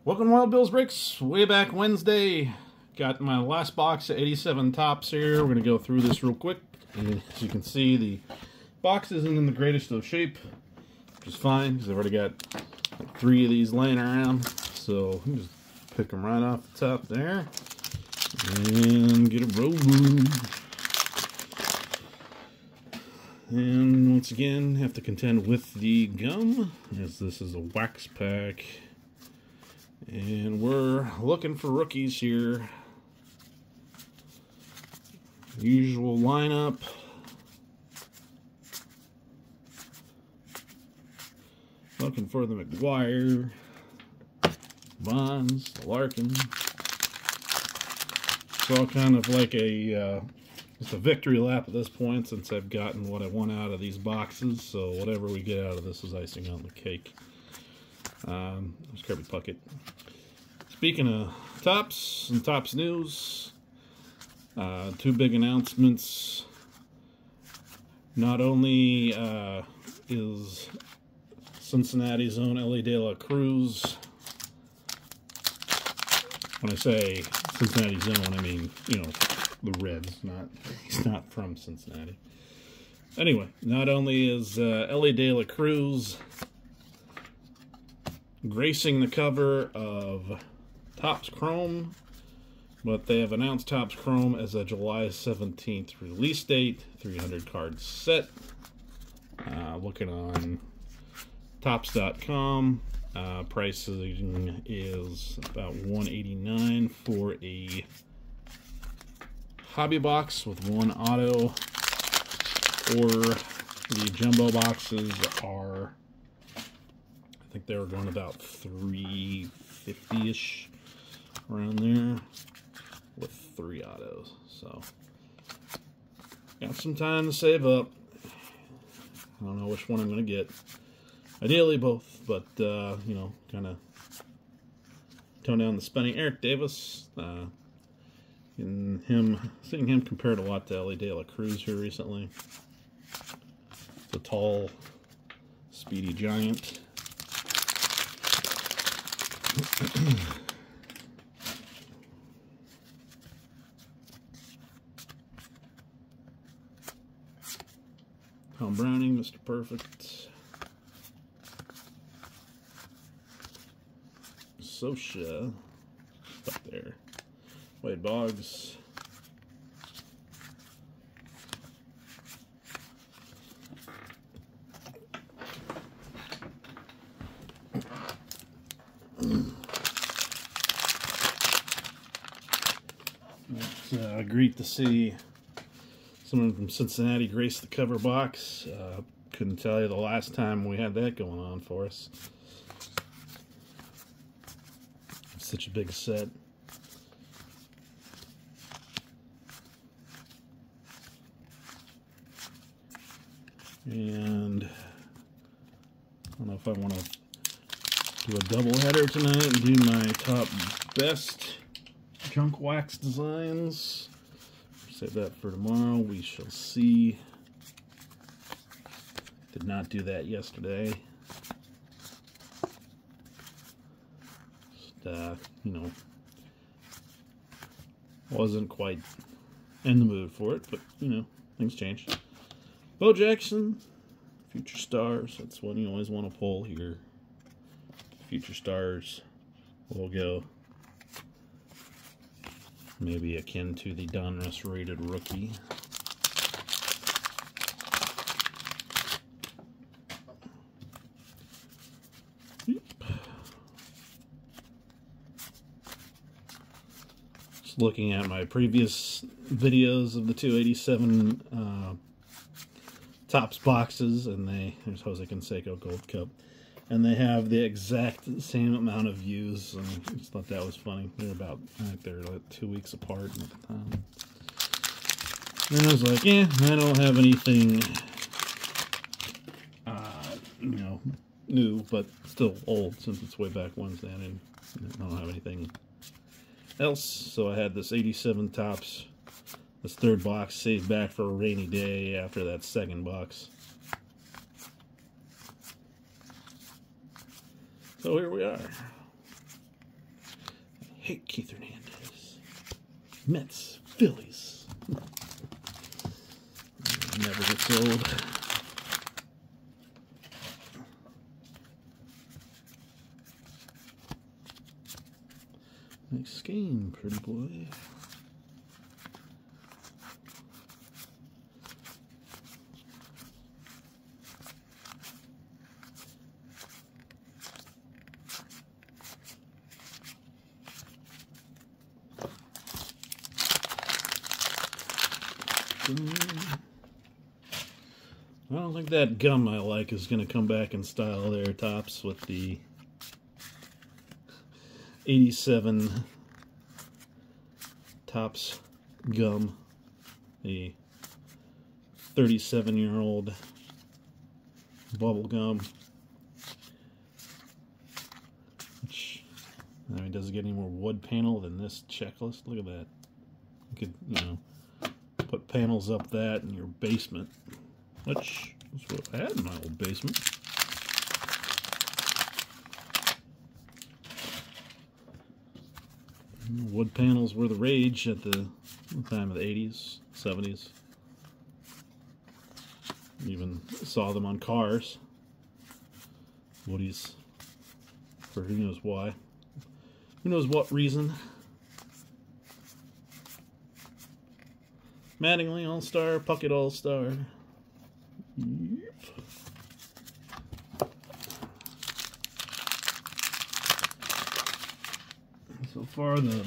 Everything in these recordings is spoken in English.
Welcome to Wild Bill's Breaks. Way back Wednesday, got my last box of 87 Topps here. We're going to go through this real quick. And as you can see, the box isn't in the greatest of shape, which is fine because I've already got like 3 of these laying around. So I'm just pick them right off the top there and get it rolling. And once again, have to contend with the gum, as this is a wax pack. And we're looking for rookies here. Usual lineup. Looking for the McGuire, Bonds, the Larkin. It's all kind of like a just a victory lap at this point, since I've gotten what I want out of these boxes. So whatever we get out of this is icing on the cake. There's Kirby Puckett. Speaking of Topps and Topps news, 2 big announcements. Not only is Cincinnati's own Elly De La Cruz, when I say Cincinnati's own, I mean, you know, the Reds, he's not from Cincinnati. Anyway, not only is Elly De La Cruz gracing the cover of Topps Chrome, but they have announced Topps Chrome as a July 17th release date, 300 card set. Looking on Topps.com, pricing is about $189 for a hobby box with 1 auto, or the jumbo boxes are, I think they were going about $350-ish, around there, with 3 autos. So got some time to save up. I don't know which one I'm going to get. Ideally both, but you know, kind of tone down the spending. Eric Davis, seeing him compared a lot to Elly De La Cruz here recently. It's a tall, speedy giant. Tom Browning, Mr. Perfect. Sosha, up there. Wade Boggs. It's great to see someone from Cincinnati grace the cover box. Couldn't tell you the last time we had that going on for us. It's such a big set. And I don't know if I want to do a double header tonight and do my top best junk wax designs. Save that for tomorrow. We shall see. Did not do that yesterday. Just, you know, wasn't quite in the mood for it, but, you know, things change. Bo Jackson, Future Stars. That's one you always want to pull here. Future Stars will go maybe akin to the Donruss rated rookie. Just looking at my previous videos of the 287 Topps boxes, and there's Jose Canseco Gold Cup, and they have the exact same amount of views, and I just thought that was funny. They're about, I think they're like 2 weeks apart at the time. And I was like, yeah, I don't have anything, you know, new, but still old, since it's way back Wednesday. I don't have anything else, so I had this 87 Topps, this 3rd box saved back for a rainy day after that 2nd box. So here we are. hate Keith Hernandez. Mets, Phillies. Never gets old. Nice game, pretty boy. I don't think that gum I like is going to come back in style there, Topps, with the 87 Topps gum, the 37-year-old bubble gum, which, I mean, does it get any more wood panel than this checklist? Look at that. You could, you know, put panels up that in your basement, which is what I had in my old basement. Wood panels were the rage at the time of the 80s, 70s. Even saw them on cars. Woody's, for who knows why. Who knows what reason. Mattingly All-Star, Puckett All-Star. Yep. So far, the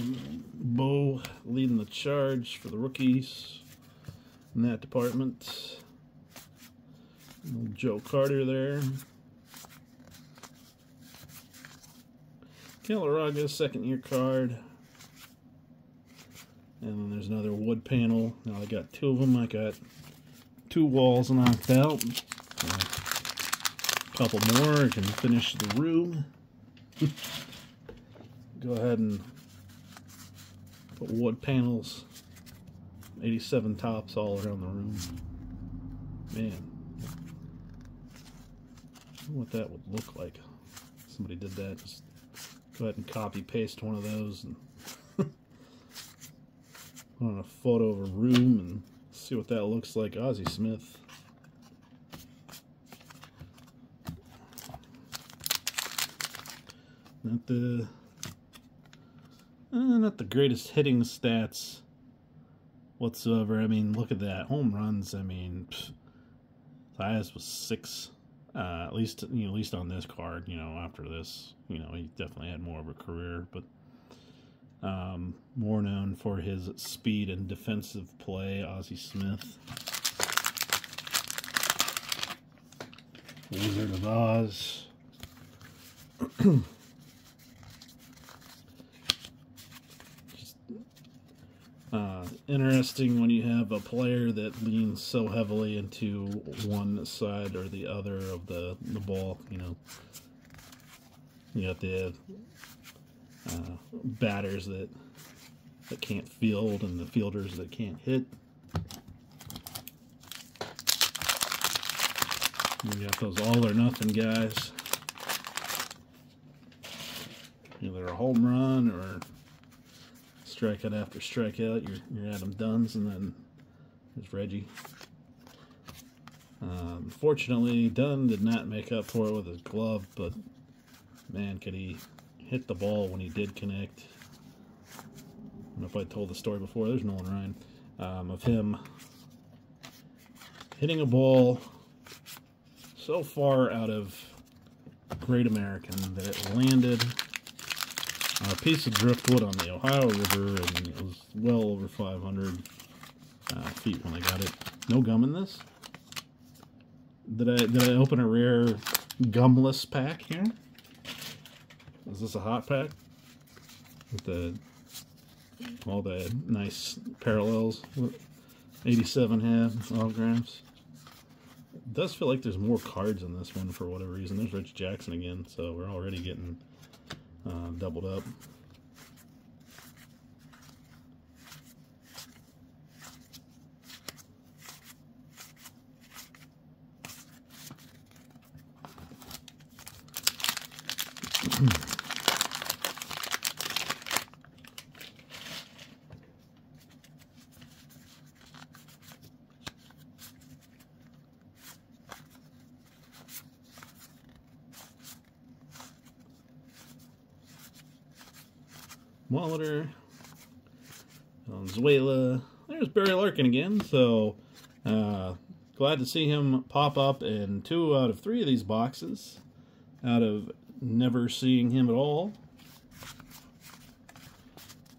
Bo leading the charge for the rookies in that department. Little Joe Carter there. Galarraga, second-year card. And then there's another wood panel. Now I got two of them. I got two walls knocked out. A couple more. I can finish the room. Go ahead and put wood panels, 87 Topps all around the room. Man, I wonder what that would look like. Somebody did that. Just go ahead and copy paste one of those and put on a photo of a room and see what that looks like. Ozzie Smith. Not the greatest hitting stats whatsoever. I mean, look at that. Home runs, I mean, the highest was 6. At least on this card, you know, after this, you know, he definitely had more of a career, but more known for his speed and defensive play, Ozzie Smith. Wizard of Oz. Interesting when you have a player that leans so heavily into one side or the other of the ball. You know, you got the batters that can't field and the fielders that can't hit. You got those all or nothing guys. Either a home run or strikeout after strikeout. You're Adam Dunn's, and then there's Reggie. Unfortunately, Dunn did not make up for it with his glove, but man, could he hit the ball when he did connect. I don't know if I told the story before. There's Nolan Ryan, of him hitting a ball so far out of Great American that it landed on a piece of driftwood on the Ohio River, and it was well over 500 feet when I got it. No gum in this. Did I open a rare gumless pack here? Is this a hot pack with all the nice parallels? 87 had autographs. It does feel like there's more cards in this one for whatever reason. There's Rich Jackson again, so we're already getting doubled up. Molitor, Valenzuela. There's Barry Larkin again, so glad to see him pop up in 2 out of 3 of these boxes, out of never seeing him at all.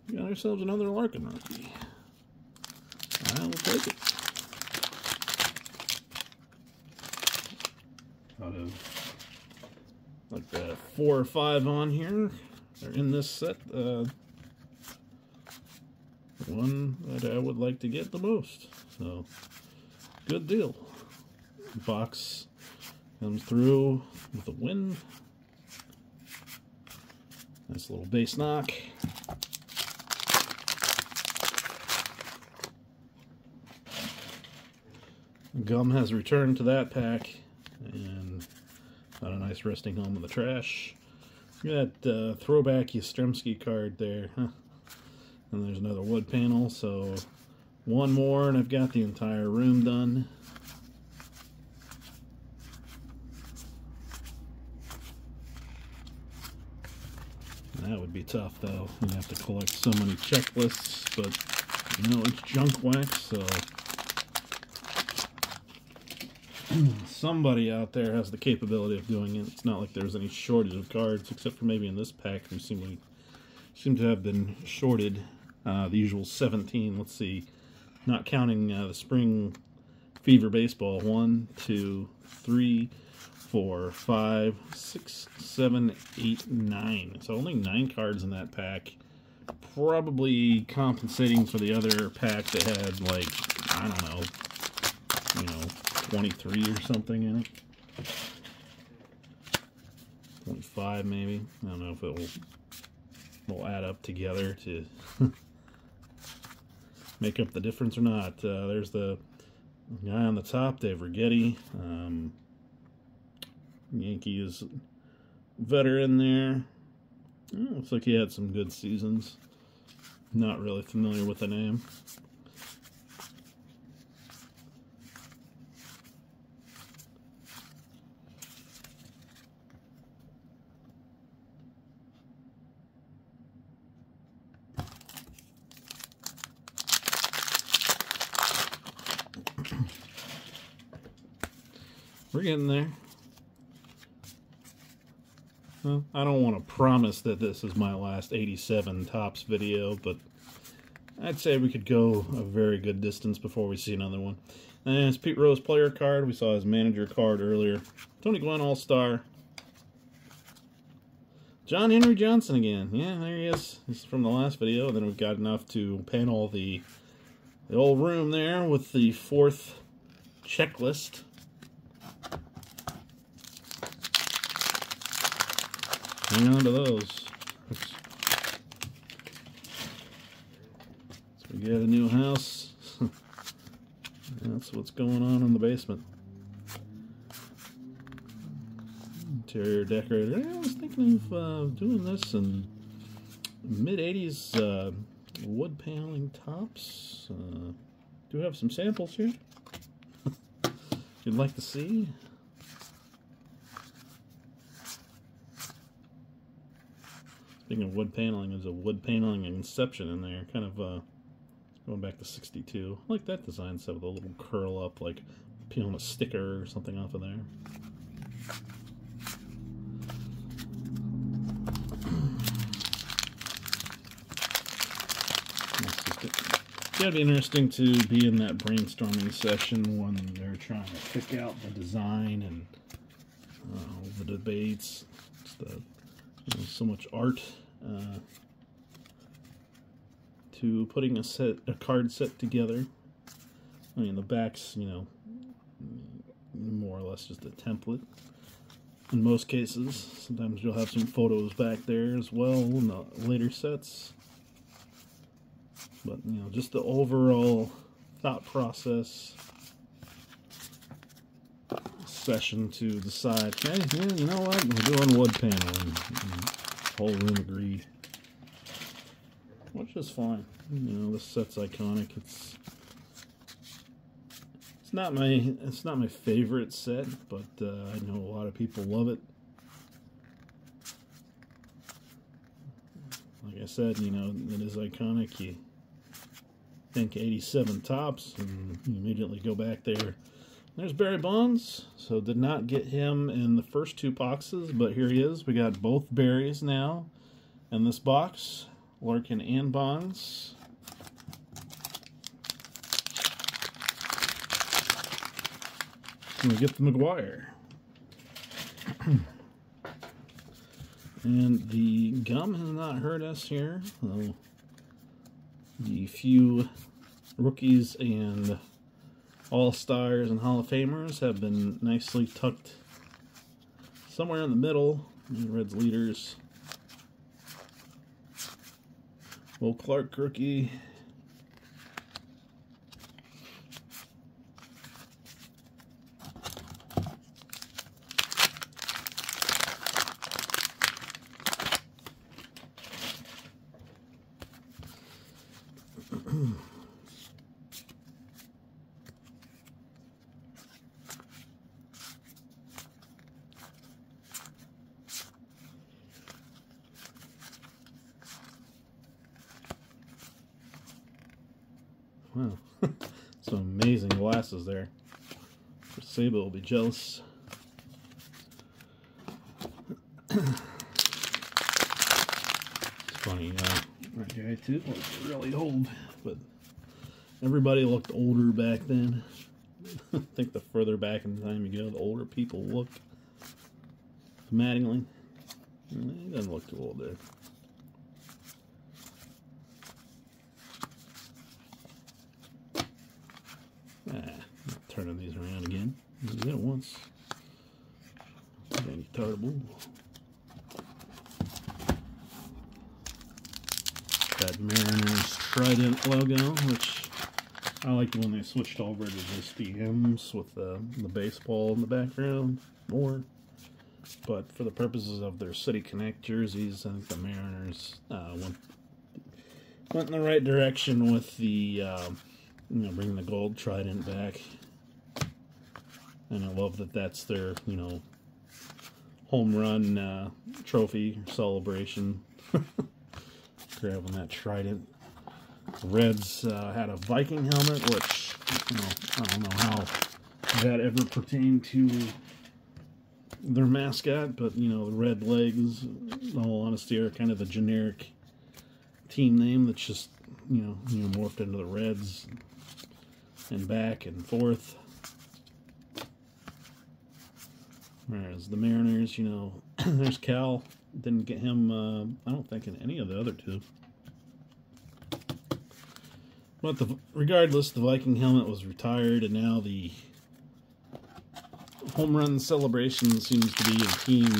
We got ourselves another Larkin rookie. I will take it. Out of like the 4 or 5 on here, they're in this set. One that I would like to get the most. So, good deal. Box comes through with a win. Nice little base knock. Gum has returned to that pack, and got a nice resting home in the trash. Look at that throwback Yastrzemski card there, huh? And there's another wood panel, so one more and I've got the entire room done. That would be tough, though. You have to collect so many checklists, but you know, it's junk wax, so somebody out there has the capability of doing it. It's not like there's any shortage of cards, except for maybe in this pack we seem to have been shorted the usual 17. Let's see, not counting the Spring Fever Baseball. 1, 2, 3, 4, 5, 6, 7, 8, 9. So only 9 cards in that pack. Probably compensating for the other pack that had, like, I don't know, 23 or something in it. 25 maybe. I don't know if it will add up together to make up the difference or not. There's the guy on the top, Dave Righetti. Yankees veteran there. Looks like he had some good seasons. Not really familiar with the name. We're getting there. Well, I don't want to promise that this is my last 87 Topps video, but I'd say we could go a very good distance before we see another one. And it's Pete Rose player card. We saw his manager card earlier. Tony Gwynn All-Star. John Henry Johnson again. Yeah, there he is. This is from the last video. And then we've got enough to panel the old room there with the 4th checklist. Hang on to those. Oops. So we get a new house. That's what's going on in the basement. Interior decorator. I was thinking of doing this in mid-80s wood paneling tops. Do have some samples here. If you'd like to see. Speaking of wood paneling, there's a wood paneling Inception in there. Kind of going back to 62. I like that design set with a little curl up, like peeling a sticker or something off of there. It's gotta be interesting to be in that brainstorming session when they're trying to pick out the design and the debates. It's the so much art to putting a card set together. I mean, the back's, more or less just a template in most cases. Sometimes you'll have some photos back there as well in the later sets. But, just the overall thought process session to decide, hey, yeah, you know what, we're doing wood paneling. Whole room agreed. Which is fine. This set's iconic. It's not my favorite set, but I know a lot of people love it. Like I I said, you know, it is iconic. You think 87 tops, and you immediately go back there. There's Barry Bonds. So did not get him in the first 2 boxes, but here he is. We got both Barrys now in this box, Larkin and Bonds. And we get the McGwire. And the gum has not hurt us here. The few rookies and all-stars and Hall of Famers have been nicely tucked somewhere in the middle. The Reds leaders. Will Clark rookie. Wow, some amazing glasses there. Saba will be jealous. It's funny, that guy too looks really old, but everybody looked older back then. I think the further back in time you go, the older people look. Mattingly, he doesn't look too old there. Turning these around again. You did it once. Danny Tartable. That Mariners Trident logo, which I liked when they switched over to just the M's with the baseball in the background more. But for the purposes of their City Connect jerseys, I think the Mariners went in the right direction with the you know, bringing the gold Trident back. And I love that that's their, you know, home run trophy celebration. Grabbing that Trident. The Reds had a Viking helmet, which, you know, I don't know how that ever pertained to their mascot, but, you know, the red legs, in all honesty, are kind of the generic team name that's just, you know, morphed into the Reds and back and forth. Whereas the Mariners, you know, there's Cal. Didn't get him, I don't think, in any of the other 2. But regardless, the Viking helmet was retired, and now the home run celebration seems to be a team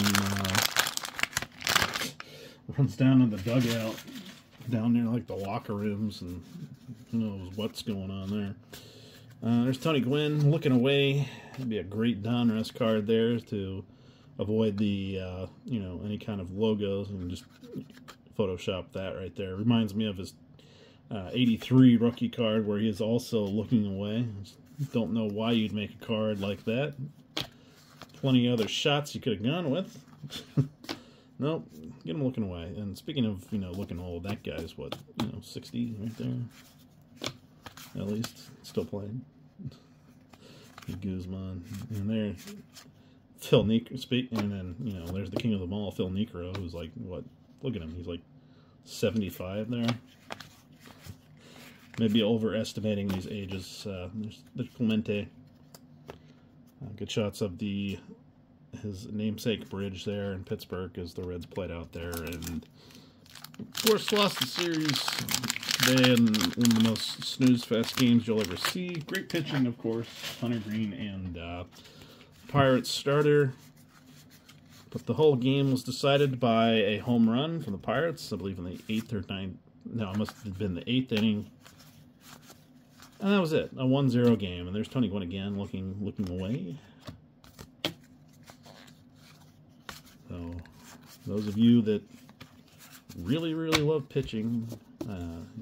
runs down in the dugout, down there like the locker rooms, and who knows what's going on there. There's Tony Gwynn looking away. That'd be a great Donruss card there to avoid the, you know, any kind of logos, and just Photoshop that right there. Reminds me of his 83 rookie card where he is also looking away. Don't know why you'd make a card like that. Plenty of other shots you could have gone with. Nope, get him looking away. And speaking of, you know, looking old, that guy's what, you know, 60 right there. At least, still playing. Guzman. And there, Phil Niekro, and then, you know, there's the king of them all, Phil Niekro, who's like, what, look at him, he's like 75 there. Maybe overestimating these ages. There's Clemente. Good shots of his namesake bridge there in Pittsburgh as the Reds played out there, and of course lost the series today in one of the most snooze-fest games you'll ever see. Great pitching, of course, Hunter Green and Pirates starter. But the whole game was decided by a home run from the Pirates, I believe in the 8th or 9th. No, it must have been the 8th inning. And that was it, a 1-0 game. And there's Tony Gwynn again, looking away. So, those of you that really, really love pitching,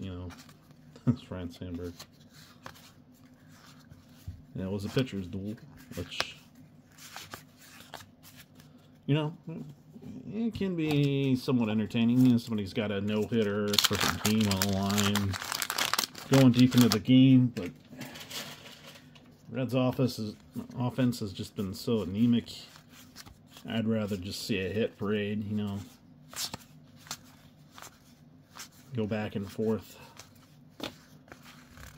you know, that's Ryan Sandberg. Yeah, it was a pitcher's duel, which, you know, it can be somewhat entertaining. Somebody's got a no-hitter, perfect game on the line, going deep into the game, but Reds' offense has just been so anemic. I'd rather just see a hit parade, you know. Go back and forth.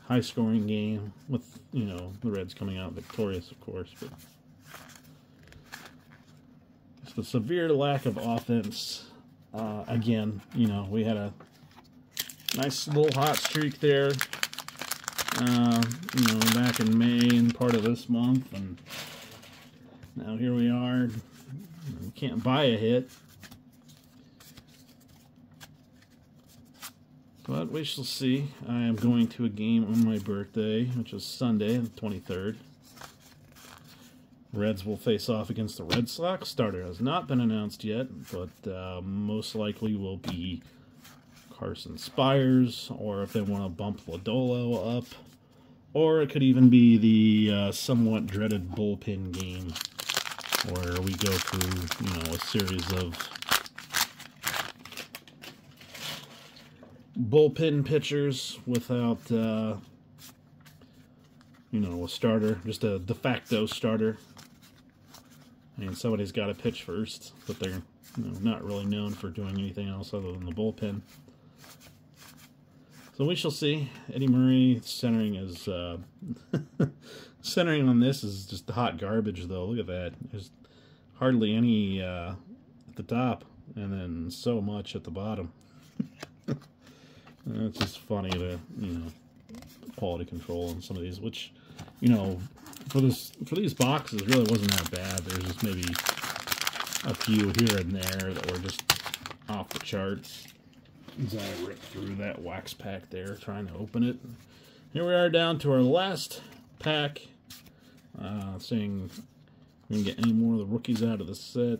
High-scoring game with, you know, the Reds coming out victorious, of course, but just a severe lack of offense. Again, you know, we had a nice little hot streak there, you know, back in May and part of this month, and now here we are. We can't buy a hit. But we shall see. I am going to a game on my birthday, which is Sunday, the 23rd. Reds will face off against the Red Sox. Starter has not been announced yet, but most likely will be Carson Spires, or if they want to bump Lodolo up, or it could even be the somewhat dreaded bullpen game, where we go through, you know, a series of bullpen pitchers without, you know, a starter, just a de facto starter. I mean, somebody's got to pitch first, but they're, you know, not really known for doing anything else other than the bullpen. So we shall see. Eddie Murray centering is centering on this is just hot garbage, though. Look at that. There's hardly any at the top, and then so much at the bottom. It's just funny to, you know, quality control on some of these, which, you know, for these boxes really wasn't that bad. There's just maybe a few here and there that were just off the charts. As I ripped through that wax pack there, trying to open it. Here we are down to our last pack. Seeing if we can get any more of the rookies out of the set.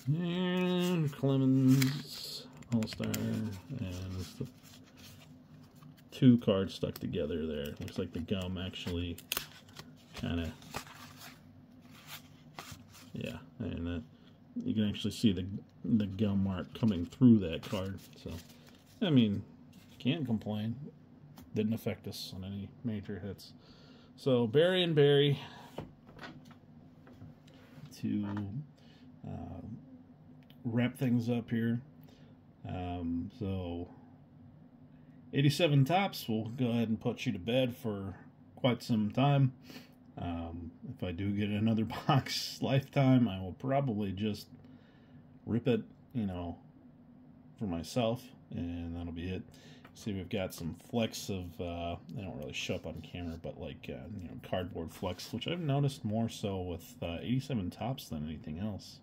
And Clemens, All-Star, and two cards stuck together there. Looks like the gum actually kind of, yeah, and you can actually see the gum mark coming through that card. So, I mean, can't complain. Didn't affect us on any major hits. So, Barry and Barry to wrap things up here. So 87 tops will go ahead and put you to bed for quite some time. If I do get another box lifetime, I will probably just rip it, you know, for myself, and that'll be it. See, we've got some flecks of, they don't really show up on camera, but like, you know, cardboard flecks, which I've noticed more so with 87 tops than anything else.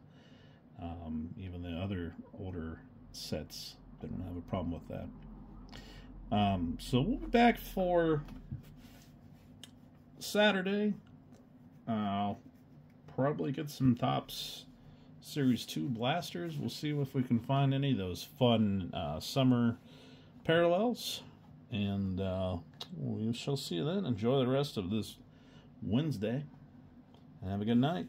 Even the other older sets didn't have a problem with that. So we'll be back for Saturday. Probably get some Topps Series 2 blasters. We'll see if we can find any of those fun summer parallels. And we shall see you then. Enjoy the rest of this Wednesday. And have a good night.